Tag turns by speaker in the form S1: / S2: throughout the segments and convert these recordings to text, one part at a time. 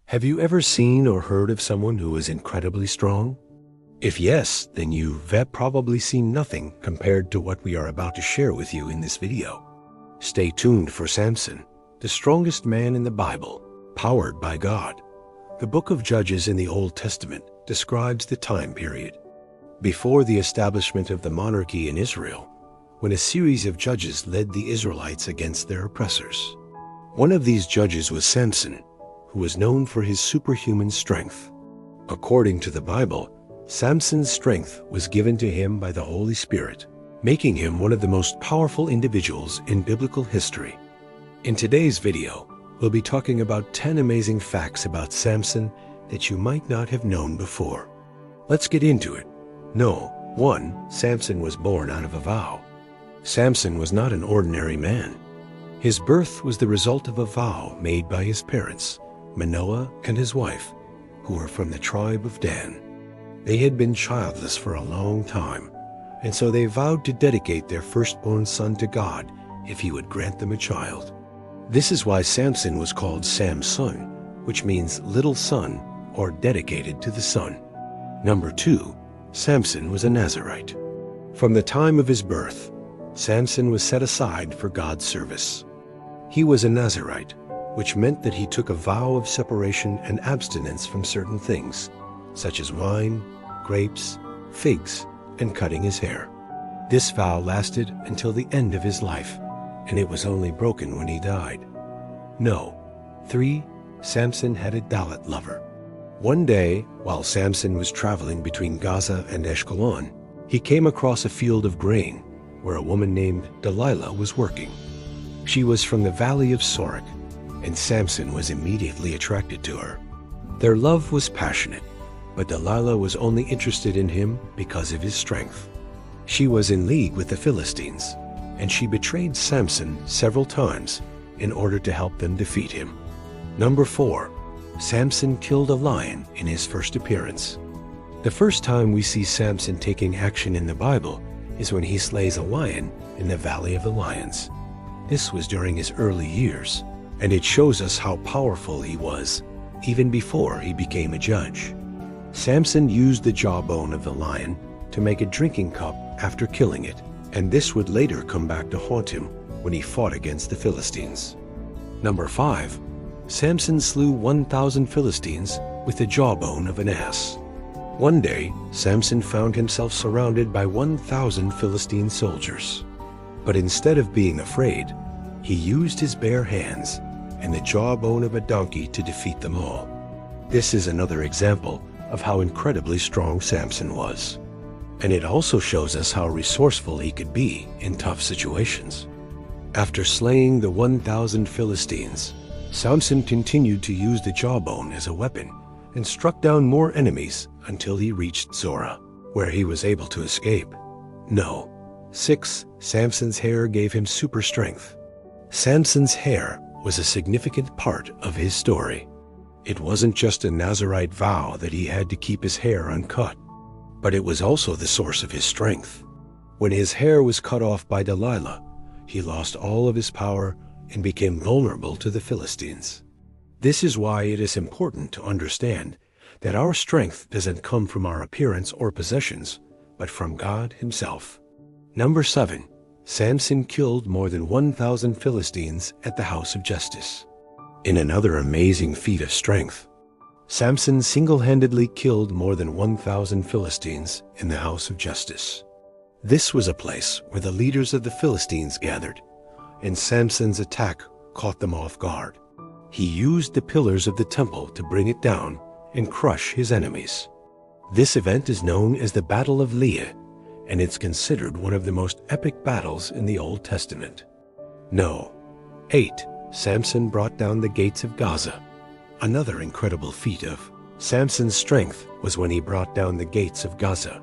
S1: Have you ever seen or heard of someone who is incredibly strong? If yes, then you've probably seen nothing compared to what we are about to share with you in this video. Stay tuned for Samson, the strongest man in the Bible, powered by God. The book of Judges in the Old Testament describes the time period before the establishment of the monarchy in Israel, when a series of judges led the Israelites against their oppressors. One of these judges was Samson, who was known for his superhuman strength. According to the Bible, Samson's strength was given to him by the Holy Spirit, making him one of the most powerful individuals in biblical history. In today's video, we'll be talking about 10 amazing facts about Samson that you might not have known before. Let's get into it. 1. Samson was born out of a vow. Samson was not an ordinary man. His birth was the result of a vow made by his parents, Manoah and his wife, who were from the tribe of Dan. They had been childless for a long time, and so they vowed to dedicate their firstborn son to God if he would grant them a child. This is why Samson was called Samson, which means little son or dedicated to the sun. 2. Samson was a Nazirite. From the time of his birth, Samson was set aside for God's service. He was a Nazirite, which meant that he took a vow of separation and abstinence from certain things, such as wine, grapes, figs, and cutting his hair. This vow lasted until the end of his life, and it was only broken when he died. 3. Samson had a Dalit lover. One day, while Samson was traveling between Gaza and Ashkelon, he came across a field of grain where a woman named Delilah was working. She was from the valley of Sorek, and Samson was immediately attracted to her. Their love was passionate, but Delilah was only interested in him because of his strength. She was in league with the Philistines, and she betrayed Samson several times in order to help them defeat him. 4. Samson killed a lion in his first appearance. The first time we see Samson taking action in the Bible is when he slays a lion in the Valley of the Lions. This was during his early years, and it shows us how powerful he was, even before he became a judge. Samson used the jawbone of the lion to make a drinking cup after killing it, and this would later come back to haunt him when he fought against the Philistines. 5. Samson slew 1,000 Philistines with the jawbone of an ass. One day, Samson found himself surrounded by 1,000 Philistine soldiers. But instead of being afraid, he used his bare hands and the jawbone of a donkey to defeat them all. This is another example of how incredibly strong Samson was. And it also shows us how resourceful he could be in tough situations. After slaying the 1,000 Philistines, Samson continued to use the jawbone as a weapon and struck down more enemies until he reached Zorah, where he was able to escape. 6. Samson's hair gave him super strength. Samson's hair was a significant part of his story. It wasn't just a Nazirite vow that he had to keep his hair uncut, but it was also the source of his strength. When his hair was cut off by Delilah, he lost all of his power and became vulnerable to the Philistines. This is why it is important to understand that our strength doesn't come from our appearance or possessions, but from God himself. 7. Samson killed more than 1,000 Philistines at the house of justice. In another amazing feat of strength, Samson single-handedly killed more than 1,000 Philistines in the house of justice. This was a place where the leaders of the Philistines gathered, and Samson's attack caught them off guard. He used the pillars of the temple to bring it down and crush his enemies. This event is known as the Battle of Leah, and it's considered one of the most epic battles in the Old Testament. 8. Samson brought down the gates of Gaza. Another incredible feat of Samson's strength was when he brought down the gates of Gaza.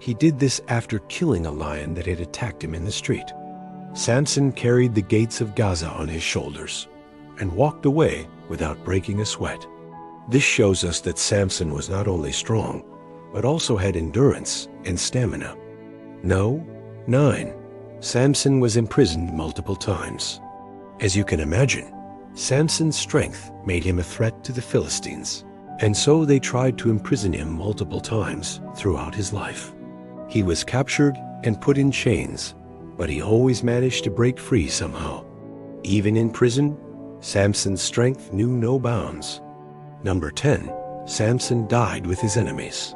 S1: He did this after killing a lion that had attacked him in the street. Samson carried the gates of Gaza on his shoulders and walked away without breaking a sweat. This shows us that Samson was not only strong, but also had endurance and stamina. 9. Samson was imprisoned multiple times. As you can imagine, Samson's strength made him a threat to the Philistines, and so they tried to imprison him multiple times throughout his life. He was captured and put in chains, but he always managed to break free somehow. Even in prison, Samson's strength knew no bounds. Number 10. Samson died with his enemies.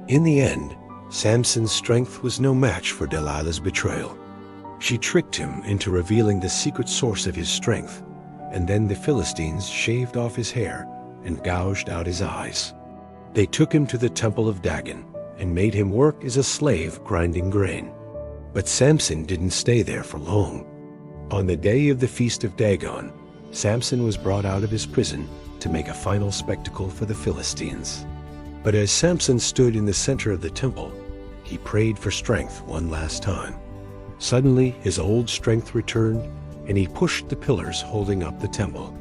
S1: In the end, Samson's strength was no match for Delilah's betrayal. She tricked him into revealing the secret source of his strength, and then the Philistines shaved off his hair and gouged out his eyes. They took him to the temple of Dagon and made him work as a slave grinding grain. But Samson didn't stay there for long. On the day of the feast of Dagon, Samson was brought out of his prison to make a final spectacle for the Philistines. But as Samson stood in the center of the temple, he prayed for strength one last time. Suddenly, his old strength returned, and he pushed the pillars holding up the temple.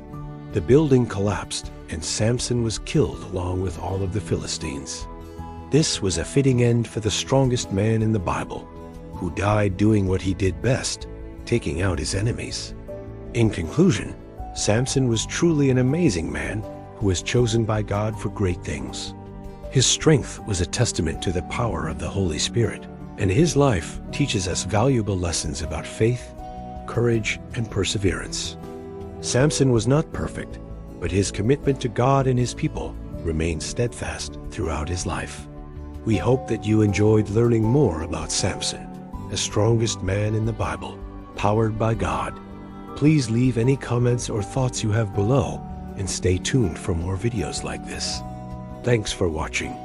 S1: The building collapsed, and Samson was killed along with all of the Philistines. This was a fitting end for the strongest man in the Bible, who died doing what he did best, taking out his enemies. In conclusion, Samson was truly an amazing man who was chosen by God for great things. His strength was a testament to the power of the Holy Spirit, and his life teaches us valuable lessons about faith, courage, and perseverance. Samson was not perfect, but his commitment to God and his people remained steadfast throughout his life. We hope that you enjoyed learning more about Samson, the strongest man in the Bible, powered by God. Please leave any comments or thoughts you have below, and stay tuned for more videos like this. Thanks for watching.